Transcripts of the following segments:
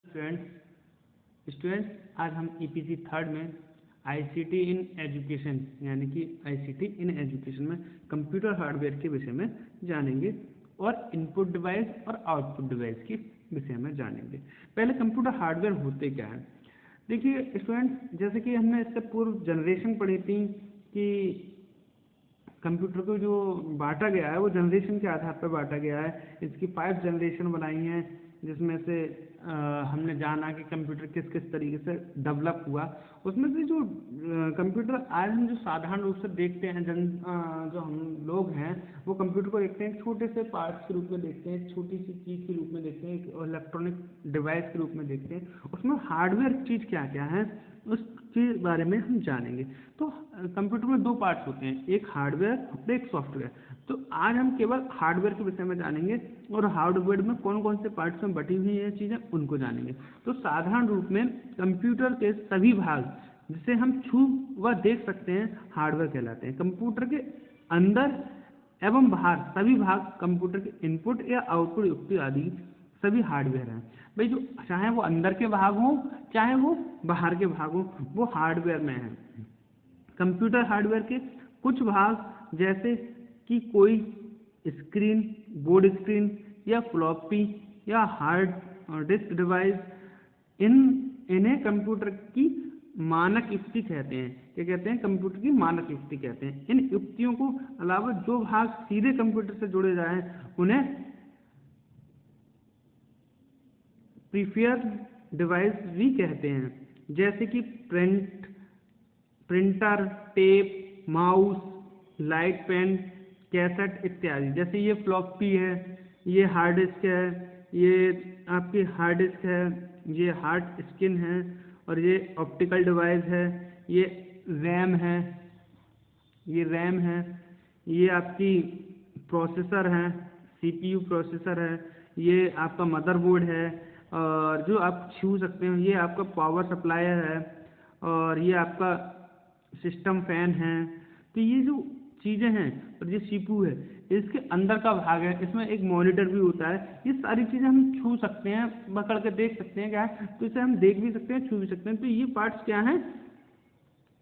Students आज हम EPC third में आईसीटी इन एजुकेशन यानी कि आईसीटी इन एजुकेशन में कंप्यूटर हार्डवेयर के विषय में जानेंगे और इनपुट डिवाइस और आउटपुट डिवाइस के विषय में जानेंगे। पहले कंप्यूटर हार्डवेयर होते क्या है। देखिए स्टूडेंट्स, जैसे कि हमने इससे पूर्व जनरेशन पढ़ी थी कि कंप्यूटर को जो बांटा गया है वो जनरेशन के आधार पर बांटा गया है। इसकी 5 जनरेशन बनाई हैं, जिसमें से हमने जाना कि कंप्यूटर किस किस तरीके से डेवलप हुआ। उसमें से जो कंप्यूटर आज हम जो साधारण रूप से देखते हैं, जो हम लोग हैं वो कंप्यूटर को देखते हैं छोटे से पार्ट्स के रूप में देखते हैं, छोटी सी चीज़ के रूप में देखते हैं, एक इलेक्ट्रॉनिक डिवाइस के रूप में देखते हैं। उसमें हार्डवेयर चीज़ क्या क्या है उसके बारे में हम जानेंगे। तो कंप्यूटर में 2 पार्ट्स होते हैं, एक हार्डवेयर और एक सॉफ्टवेयर। तो आज हम केवल हार्डवेयर के विषय में जानेंगे और हार्डवेयर में कौन कौन से पार्ट्स में बटी हुई है चीज़ें उनको जानेंगे। तो साधारण रूप में कंप्यूटर के सभी भाग जिसे हम छू व देख सकते हैं हार्डवेयर कहलाते हैं। कंप्यूटर के अंदर एवं बाहर सभी भाग कंप्यूटर के इनपुट या आउटपुट युक्ति आदि सभी हार्डवेयर हैं। भाई जो चाहे वो अंदर के भाग हों चाहे वो बाहर के भाग हों, वो हार्डवेयर में है। कंप्यूटर हार्डवेयर के कुछ भाग जैसे कि कोई स्क्रीन, बोर्ड स्क्रीन या फ्लॉपी या हार्ड डिस्क डिवाइस, इन्हें कंप्यूटर की मानक युक्ति कहते हैं। क्या कहते हैं? कंप्यूटर की मानक युक्ति कहते हैं। इन युक्तियों को अलावा जो भाग सीधे कंप्यूटर से जुड़े जाएं उन्हें प्रीफियर डिवाइस भी कहते हैं, जैसे कि printer, tape, mouse, light pen, cassette इत्यादि। जैसे ये फ्लॉपी है, ये हार्ड डिस्क है, ये आपकी हार्ड डिस्क है, ये हार्ड स्किन है और ये ऑप्टिकल डिवाइस है, ये रैम है, ये आपकी प्रोसेसर है, सीपीयू प्रोसेसर है, ये आपका मदरबोर्ड है और जो आप छू सकते हो ये आपका पावर सप्लायर है और ये आपका सिस्टम फैन है। तो ये जो चीज़ें हैं और ये सीपीयू है, इसके अंदर का भाग है, इसमें एक मॉनिटर भी होता है। ये सारी चीज़ें हम छू सकते हैं, पकड़ के देख सकते हैं क्या है, तो इसे हम देख भी सकते हैं, छू भी सकते हैं। तो ये पार्ट्स क्या हैं?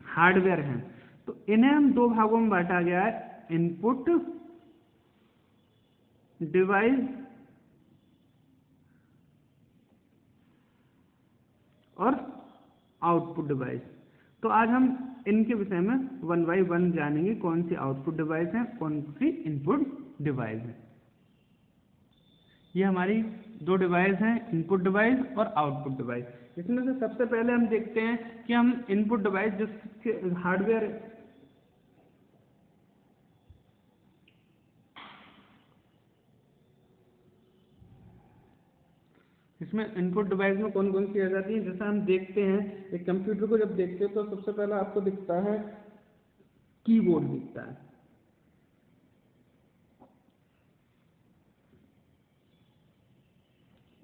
हार्डवेयर हैं। तो इन्हें हम 2 भागों में बांटा गया है, इनपुट डिवाइस और आउटपुट डिवाइस। तो आज हम इनके विषय में 1 बाय 1 जानेंगे, कौन सी आउटपुट डिवाइस है, कौन सी इनपुट डिवाइस है। ये हमारी 2 डिवाइस हैं, इनपुट डिवाइस और आउटपुट डिवाइस। इसमें से सबसे पहले हम देखते हैं कि हम इनपुट डिवाइस जिसके हार्डवेयर इसमें इनपुट डिवाइस में कौन कौन सी आ जाती है। जैसा हम देखते हैं एक कंप्यूटर को जब देखते हो तो सबसे पहले आपको दिखता है कीबोर्ड दिखता है।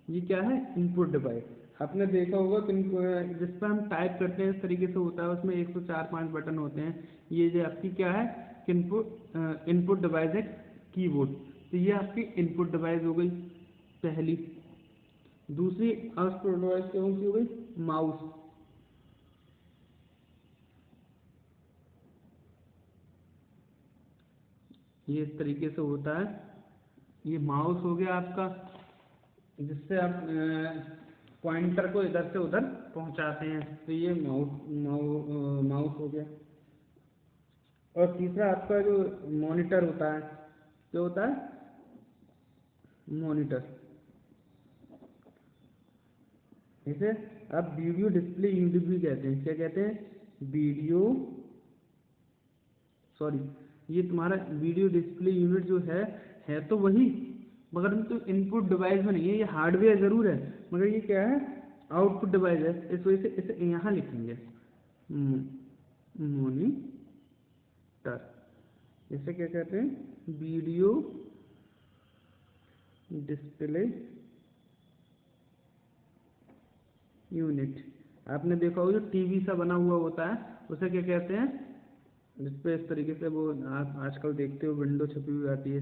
ये क्या है? Input device. आपने देखा होगा कि जिस पर हम टाइप करते हैं इस तरीके से होता है, उसमें 104-5 बटन होते हैं। ये जो आपकी क्या है? इनपुट डिवाइस है कीबोर्ड। तो ये आपकी इनपुट डिवाइस हो गई पहली। दूसरी आउटपुट डिवाइस कौन सी हो गई? माउस। ये इस तरीके से होता है, ये माउस हो गया आपका, जिससे आप पॉइंटर को इधर से उधर पहुंचाते हैं। तो ये माउस हो गया। और तीसरा आपका जो मॉनिटर होता है, क्या होता है? मॉनिटर। इसे आप वीडियो डिस्प्ले यूनिट भी कहते हैं। क्या कहते हैं? ये तुम्हारा वीडियो डिस्प्ले यूनिट जो है तो वही, मगर तो इनपुट डिवाइस में नहीं है। ये हार्डवेयर जरूर है मगर ये क्या है? आउटपुट डिवाइस है। इस वजह से इसे यहाँ लिखेंगे मॉनिटर। इसे क्या कहते हैं? Video display unit. आपने देखा होगा जो टीवी सा बना हुआ होता है उसे क्या कहते हैं? जिसपे इस तरीके से वो आप आजकल देखते हो विंडो छपी हुई आती है,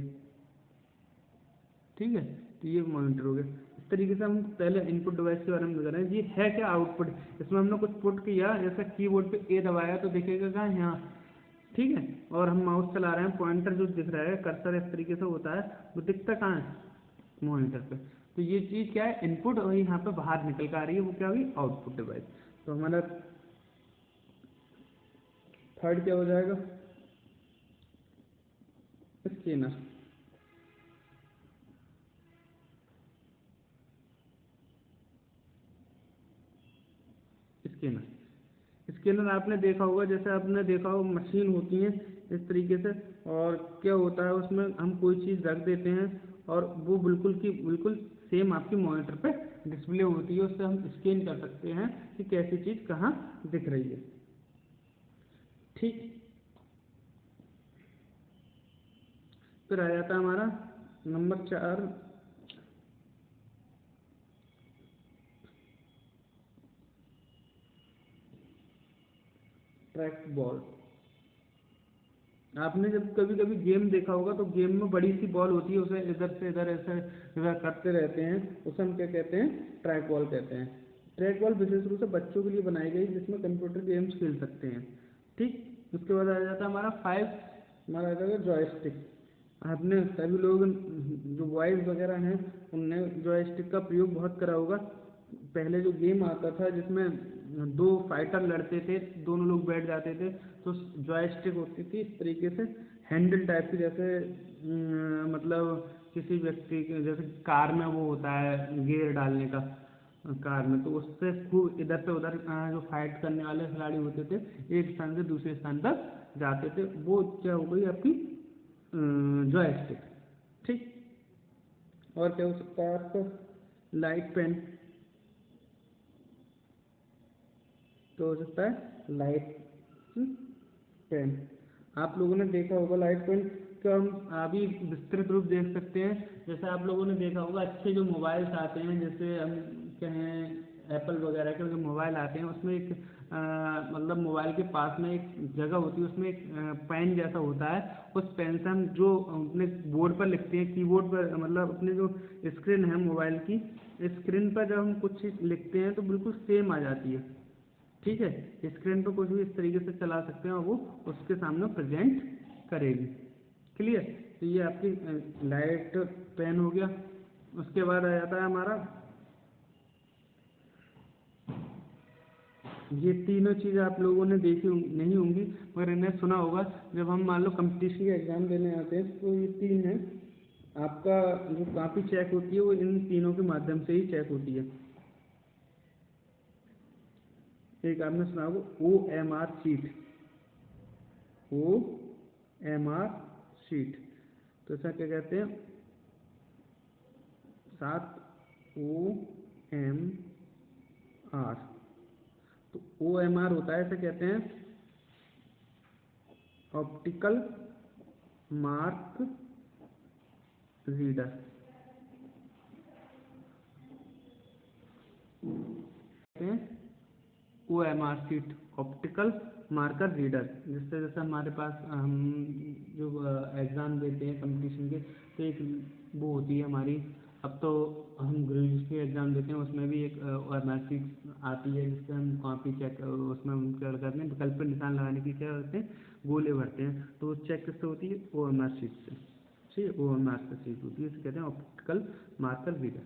ठीक है। तो ये मॉनिटर हो गया। तरीके से हम पहले इनपुट डिवाइस के बारे में बता रहे हैं। ये है क्या आउटपुट, इसमें हमने कुछ पुट किया, जैसे कीबोर्ड पे ए दबाया तो दिखेगा कहाँ, यहाँ, ठीक है। और हम माउस चला रहे हैं, पॉइंटर जो दिख रहा है, कर्सर इस तरीके से होता है, वो दिखता कहाँ है, मॉनिटर पे। तो ये चीज़ क्या है, इनपुट, और यहाँ पे बाहर निकल कर आ रही है, वो क्या हुई, आउटपुट डिवाइस। तो हमारा थर्ड क्या हो जाएगा, स्कैनर। स्कैनर स्कैनर आपने देखा होगा, जैसे आपने देखा हो मशीन होती है इस तरीके से, और क्या होता है उसमें हम कोई चीज़ रख देते हैं और वो बिल्कुल की बिल्कुल सेम आपकी मॉनिटर पे डिस्प्ले होती है, उससे हम स्कैन कर सकते हैं कि कैसी चीज़ कहाँ दिख रही है, ठीक। फिर आ जाता है हमारा नंबर 4, ट्रैक बॉल। आपने जब कभी कभी गेम देखा होगा तो गेम में बड़ी सी बॉल होती है, उसे इधर से इधर ऐसे इधर करते रहते हैं, उसे हम क्या कहते हैं, ट्रैक बॉल कहते हैं। ट्रैक बॉल विशेष रूप से बच्चों के लिए बनाई गई, जिसमें कंप्यूटर गेम्स खेल सकते हैं, ठीक। उसके बाद आ जाता है हमारा 5, हमारा आ जाएगा जॉयस्टिक। आपने सभी लोग जो बॉयज़ वगैरह हैं उनने जॉयस्टिक का प्रयोग बहुत करा होगा। पहले जो गेम आता था जिसमें दो फाइटर लड़ते थे, दोनों लोग बैठ जाते थे, तो जॉयस्टिक होती थी इस तरीके से, हैंडल टाइप की, जैसे मतलब किसी व्यक्ति के जैसे कार में वो होता है गियर डालने का, कार में, तो उससे खूब इधर से उधर जो फाइट करने वाले खिलाड़ी होते थे एक स्थान से दूसरे स्थान तक जाते थे, वो क्या हो गई आपकी जॉयस्टिक, ठीक। और क्या हो सकता है आपका, लाइट पेन, तो हो सकता है लाइट पेन। आप लोगों ने देखा होगा लाइट पेन का हम अभी विस्तृत रूप देख सकते हैं। जैसे आप लोगों ने देखा होगा अच्छे जो मोबाइल्स आते हैं, जैसे हम कहें एप्पल वगैरह के जो मोबाइल आते हैं, उसमें एक मतलब मोबाइल के पास में एक जगह होती है, उसमें एक पेन जैसा होता है, उस पेन से हम जो अपने बोर्ड पर लिखते हैं, कीबोर्ड पर, मतलब अपने जो स्क्रीन है मोबाइल की, स्क्रीन पर जब हम कुछ चीज़ लिखते हैं तो बिल्कुल सेम आ जाती है, ठीक है। स्क्रीन पर कुछ भी इस तरीके से चला सकते हैं और वो उसके सामने प्रेजेंट करेगी, क्लियर। तो ये आपकी लाइट पेन हो गया। उसके बाद आ जाता है हमारा, ये तीनों चीज़ें आप लोगों ने देखी नहीं होंगी, मगर इन्हें सुना होगा। जब हम मान लो कंपटीशन का एग्ज़ाम देने आते हैं तो ये तीन है, आपका जो कॉपी चेक होती है वो इन तीनों के माध्यम से ही चेक होती है। एक आपने सुना होगा OMR शीट, OMR शीट, तो ऐसा क्या कहते हैं, 7 OMR। तो OMR होता है, ऐसे कहते हैं ऑप्टिकल मार्क रीडर, कहते हैं OMR sheet, optical marker reader. जिससे जैसे हमारे पास हम जो एग्ज़ाम देते हैं कंपटीशन के, तो एक वो होती है हमारी, अब तो हम ग्रेजुएशन के एग्ज़ाम देते हैं उसमें भी एक OMR शीट आती है, जिससे हम कॉपी चेक, उसमें हम क्या करते हैं, विकल्प पे निशान लगाने की क्या करते हैं, गोले भरते हैं, तो वो चेक किससे होती है, OMR शीट से, ठीक है। OMR से शीट होती है, इसे कहते हैं ऑप्टिकल मार्कर रीडर।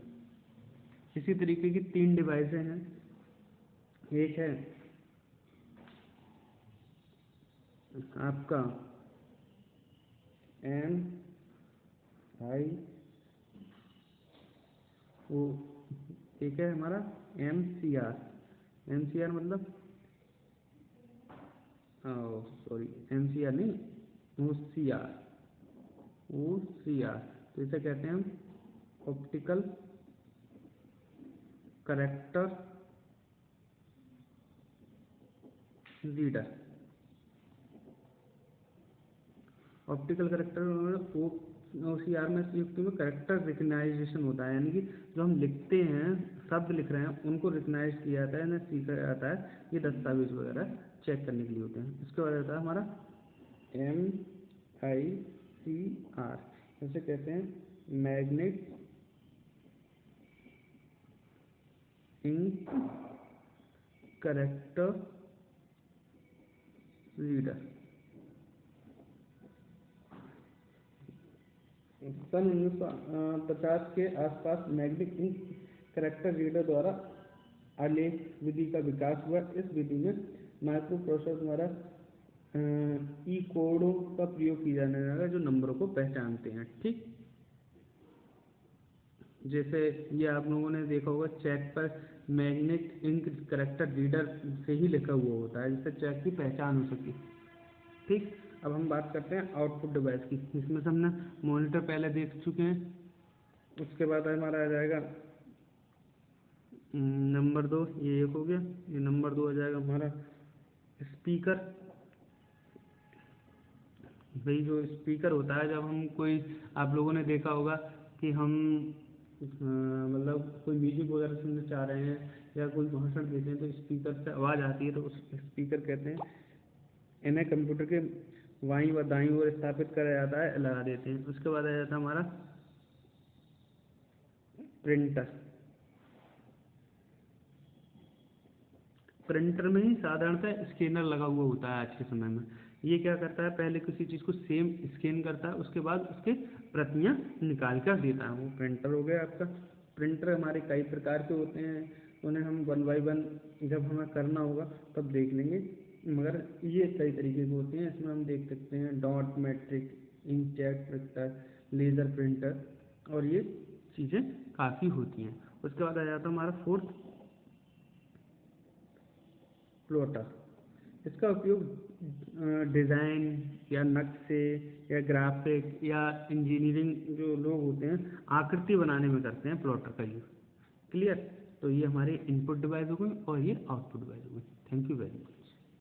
इसी तरीके की 3 डिवाइसें हैं। एक है आपका MI, वो एक है हमारा MCR मतलब, सॉरी MCR नहीं, OCR, तो इसे कहते हैं हम optical character reader. Optical character OCR में संयुक्त में करेक्टर रिकग्नाइजेशन होता है, यानी कि जो हम लिखते हैं, शब्द लिख रहे हैं, उनको रिकग्नाइज किया जाता है, उन्हें सीखा जाता है, ये दस्तावेज वगैरह चेक करने के लिए होते हैं। इसके बाद आता है हमारा MICR, जैसे कहते हैं मैग्नेट इंक कैरेक्टर रीडर। सन 1950 के आसपास मैग्नेटिक इंक कैरेक्टर रीडर द्वारा आलेख विधि का विकास हुआ। इस विधि में माइक्रो प्रोसेसर द्वारा ई कोडों का प्रयोग किया जाने लगा जो नंबरों को पहचानते हैं। ठीक, जैसे ये आप लोगों ने देखा होगा चेक पर मैग्नेटिक इंक कैरेक्टर रीडर से ही लिखा हुआ होता है जिससे चेक की पहचान हो सके। ठीक, अब हम बात करते हैं आउटपुट डिवाइस की। इसमें से हमने मॉनिटर पहले देख चुके हैं। उसके बाद हमारा आ जाएगा नंबर 2, ये एक हो गया। ये नंबर 2 आ जाएगा हमारा स्पीकर। भाई जो स्पीकर होता है, जब हम कोई, आप लोगों ने देखा होगा कि हम मतलब कोई म्यूजिक वगैरह सुनना चाह रहे हैं या कोई भाषण देते हैं तो स्पीकर से आवाज़ आती है, तो उस स्पीकर कहते हैं। इन्हें कंप्यूटर के बाईं व दाईं ओर स्थापित करा जाता है, लगा देते हैं। उसके बाद आ जाता है हमारा प्रिंटर। प्रिंटर में ही साधारणतः स्कैनर लगा हुआ होता है आज के समय में। ये क्या करता है, पहले किसी चीज़ को सेम स्कैन करता है, उसके बाद उसके प्रतियां निकाल कर देता है। वो प्रिंटर हो गया आपका। प्रिंटर हमारे कई प्रकार के होते हैं, उन्हें हम 1 बाय 1 जब हमें करना होगा तब देख लेंगे, मगर ये कई तरीके के होते हैं। इसमें हम देख सकते हैं dot matric, inkjet printer, laser printer, और ये चीज़ें काफ़ी होती हैं। उसके बाद आ जाता है हमारा फोर्थ, प्लॉटर। इसका उपयोग डिज़ाइन या नक्शे या ग्राफिक या इंजीनियरिंग जो लोग होते हैं आकृति बनाने में करते हैं प्लॉटर का यूज़। क्लियर? तो ये हमारे इनपुट डिवाइस हो गई और ये आउटपुट डिवाइस हो गई। Thank you very much.